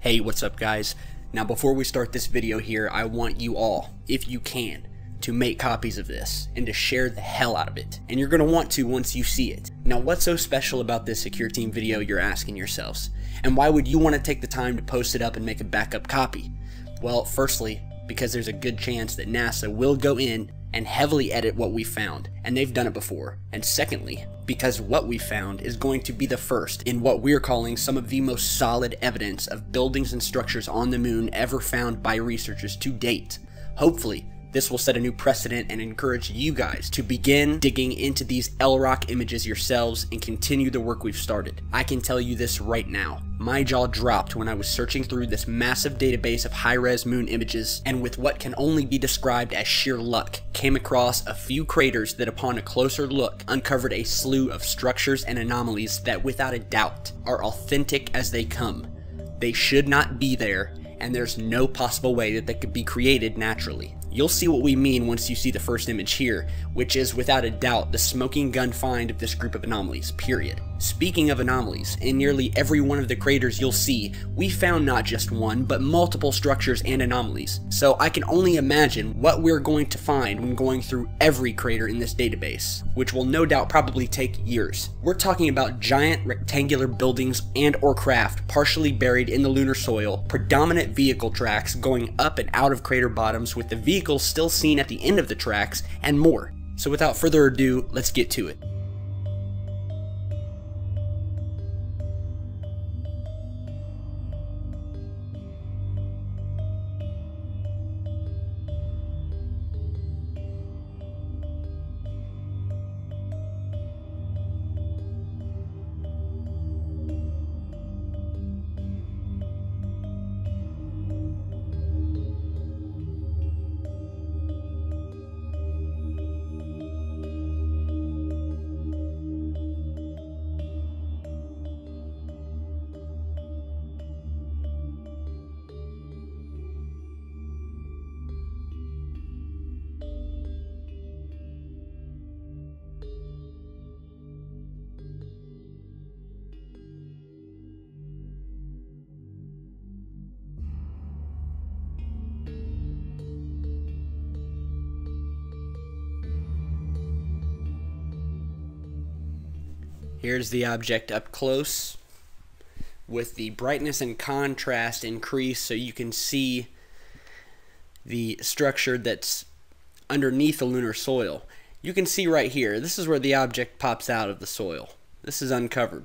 Hey, what's up guys? Now before we start this video here, I want you all, if you can, to make copies of this and to share the hell out of it. And you're going to want to once you see it. Now what's so special about this Secure Team video, you're asking yourselves? And why would you want to take the time to post it up and make a backup copy? Well, firstly, because there's a good chance that NASA will go in and heavily edit what we found, and they've done it before. And secondly, because what we found is going to be the first in what we're calling some of the most solid evidence of buildings and structures on the moon ever found by researchers to date. Hopefully, this will set a new precedent and encourage you guys to begin digging into these LROC images yourselves and continue the work we've started. I can tell you this right now. My jaw dropped when I was searching through this massive database of high-res moon images, and with what can only be described as sheer luck, came across a few craters that upon a closer look uncovered a slew of structures and anomalies that without a doubt are authentic as they come. They should not be there, and there's no possible way that they could be created naturally. You'll see what we mean once you see the first image here, which is without a doubt the smoking gun find of this group of anomalies, period. Speaking of anomalies, in nearly every one of the craters you'll see, we found not just one, but multiple structures and anomalies. So I can only imagine what we're going to find when going through every crater in this database, which will no doubt probably take years. We're talking about giant rectangular buildings and or craft partially buried in the lunar soil, predominant vehicle tracks going up and out of crater bottoms with the vehicles still seen at the end of the tracks, and more. So without further ado, let's get to it. Here's the object up close with the brightness and contrast increased so you can see the structure that's underneath the lunar soil. You can see right here, this is where the object pops out of the soil. This is uncovered.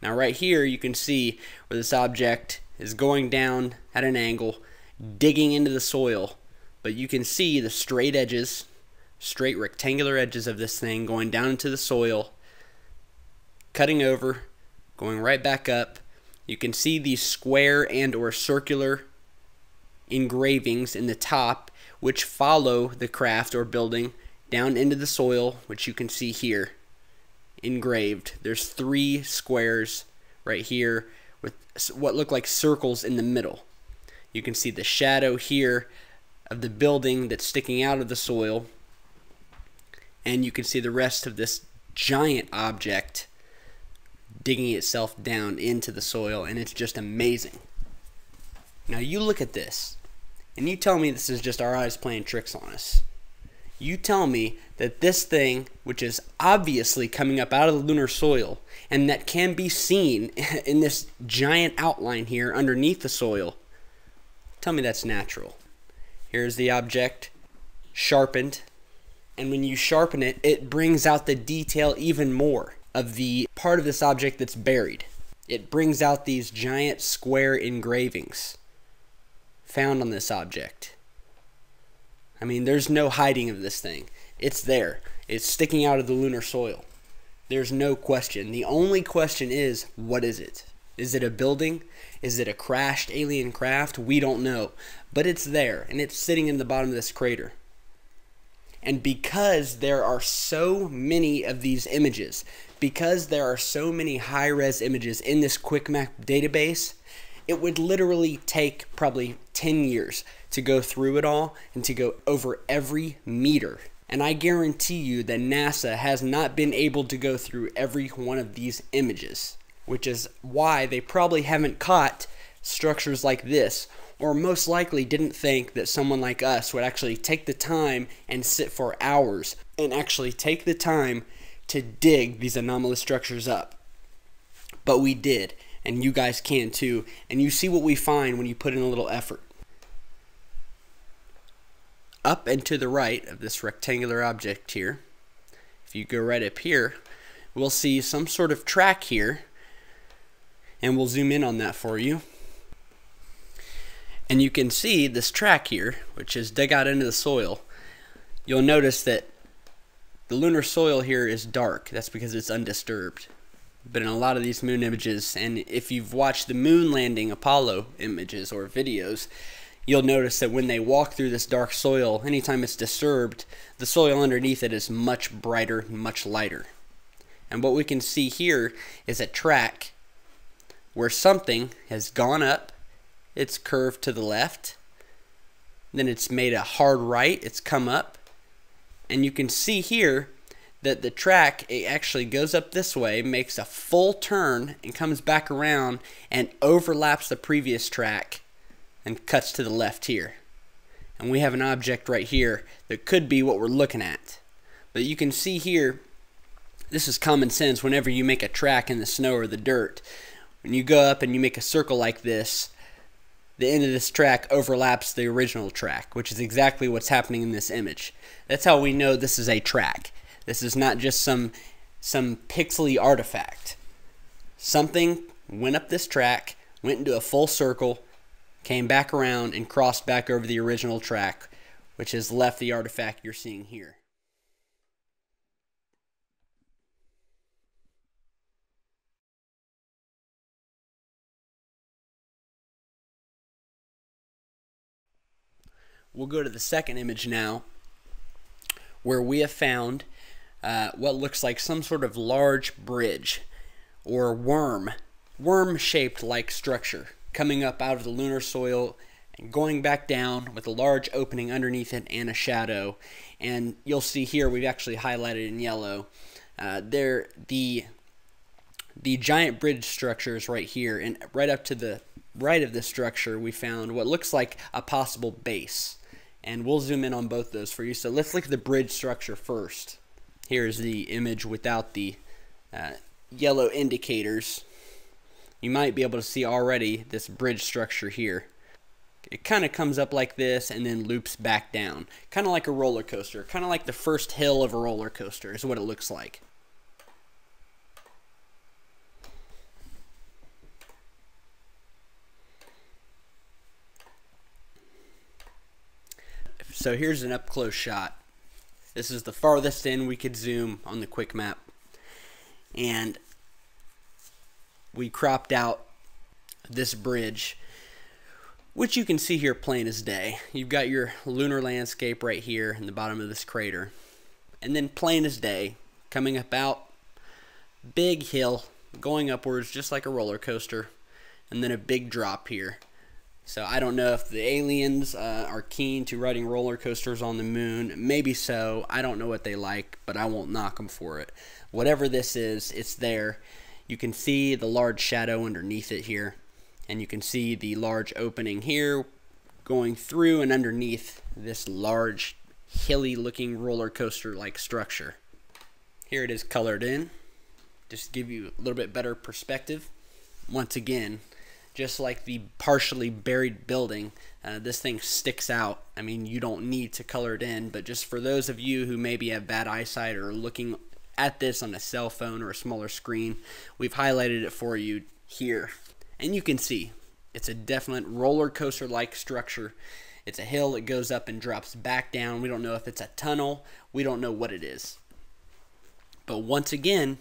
Now right here you can see where this object is going down at an angle, digging into the soil, but you can see the straight edges, straight rectangular edges of this thing going down into the soil, cutting over, going right back up. You can see these square and or circular engravings in the top which follow the craft or building down into the soil, which you can see here engraved. There's 3 squares right here with what look like circles in the middle. You can see the shadow here of the building that's sticking out of the soil, and you can see the rest of this giant object digging itself down into the soil, and it's just amazing. Now you look at this and you tell me this is just our eyes playing tricks on us. You tell me that this thing, which is obviously coming up out of the lunar soil and that can be seen in this giant outline here underneath the soil, tell me that's natural. Here's the object sharpened, and when you sharpen it, it brings out the detail even more of the part of this object that's buried. It brings out these giant square engravings found on this object. I mean, there's no hiding of this thing. It's there. It's sticking out of the lunar soil. There's no question. The only question is, what is it? Is it a building? Is it a crashed alien craft? We don't know. But it's there, and it's sitting in the bottom of this crater. And because there are so many of these images, because there are so many high-res images in this QuickMap database, it would literally take probably 10 years to go through it all and to go over every meter. And I guarantee you that NASA has not been able to go through every one of these images, which is why they probably haven't caught structures like this, or most likely didn't think that someone like us would actually take the time and sit for hours and actually take the time to dig these anomalous structures up. But we did, and you guys can too, and you see what we find when you put in a little effort. Up and to the right of this rectangular object here, if you go right up here, we'll see some sort of track here, and we'll zoom in on that for you. And you can see this track here, which is dug out into the soil. You'll notice that the lunar soil here is dark. That's because it's undisturbed. But in a lot of these moon images, and if you've watched the moon landing Apollo images or videos, you'll notice that when they walk through this dark soil, anytime it's disturbed, the soil underneath it is much brighter, much lighter. And what we can see here is a track where something has gone up, it's curved to the left, then it's made a hard right, it's come up, and you can see here that the track, it actually goes up this way, makes a full turn, and comes back around and overlaps the previous track and cuts to the left here. And we have an object right here that could be what we're looking at. But you can see here, this is common sense whenever you make a track in the snow or the dirt. When you go up and you make a circle like this, the end of this track overlaps the original track, which is exactly what's happening in this image. That's how we know this is a track. This is not just some pixely artifact. Something went up this track, went into a full circle, came back around and crossed back over the original track, which has left the artifact you're seeing here. We'll go to the second image now, where we have found what looks like some sort of large bridge or worm-shaped like structure coming up out of the lunar soil and going back down with a large opening underneath it and a shadow. And you'll see here we've actually highlighted in yellow. The giant bridge structure is right here, and right up to the right of this structure we found what looks like a possible base. And we'll zoom in on both those for you. So let's look at the bridge structure first. Here's the image without the yellow indicators. You might be able to see already this bridge structure here. It kind of comes up like this and then loops back down. Kind of like a roller coaster. Kind of like the first hill of a roller coaster is what it looks like. So here's an up-close shot. This is the farthest in we could zoom on the quick map. And we cropped out this bridge, which you can see here plain as day. You've got your lunar landscape right here in the bottom of this crater. And then plain as day, coming up out, big hill, going upwards just like a roller coaster, and then a big drop here. So I don't know if the aliens are keen to riding roller coasters on the moon. Maybe so. I don't know what they like, but I won't knock them for it. Whatever this is, it's there. You can see the large shadow underneath it here. And you can see the large opening here going through and underneath this large, hilly looking roller coaster like structure. Here it is colored in, just to give you a little bit better perspective. Once again, just like the partially buried building, this thing sticks out. I mean, you don't need to color it in, but just for those of you who maybe have bad eyesight or are looking at this on a cell phone or a smaller screen, we've highlighted it for you here. And you can see it's a definite roller coaster like structure. It's a hill that goes up and drops back down. We don't know if it's a tunnel. We don't know what it is. But once again,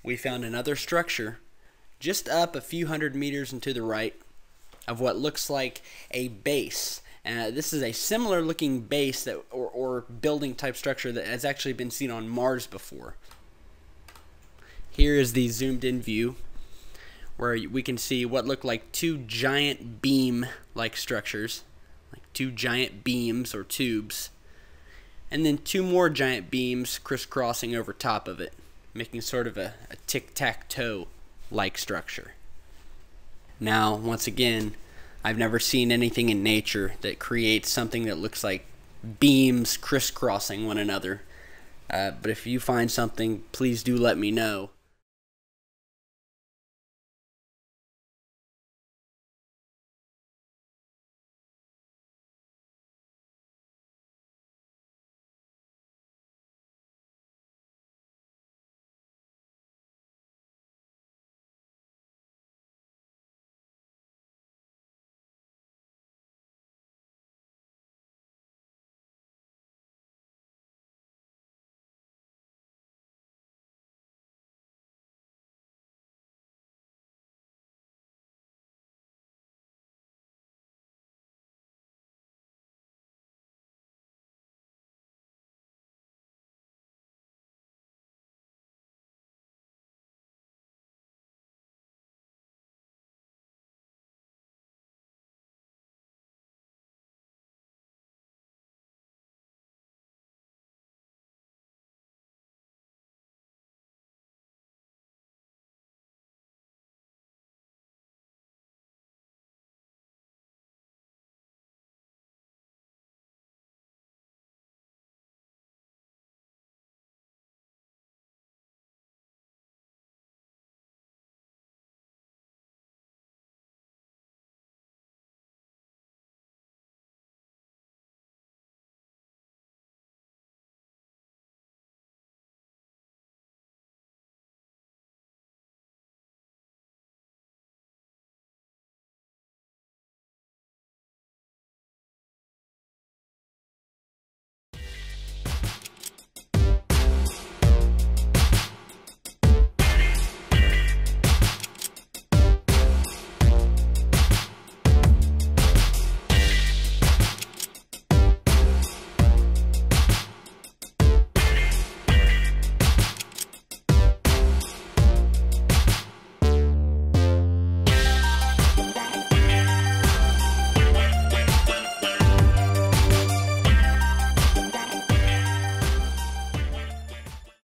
we found another structure just up a few hundred meters and to the right of what looks like a base. This is a similar looking base that or building type structure that has actually been seen on Mars before. Here is the zoomed in view where we can see what look like two giant beam like structures, like two giant beams or tubes, and then two more giant beams crisscrossing over top of it, making sort of a tic-tac-toe like structure. Now, once again, I've never seen anything in nature that creates something that looks like beams crisscrossing one another. But if you find something, please do let me know.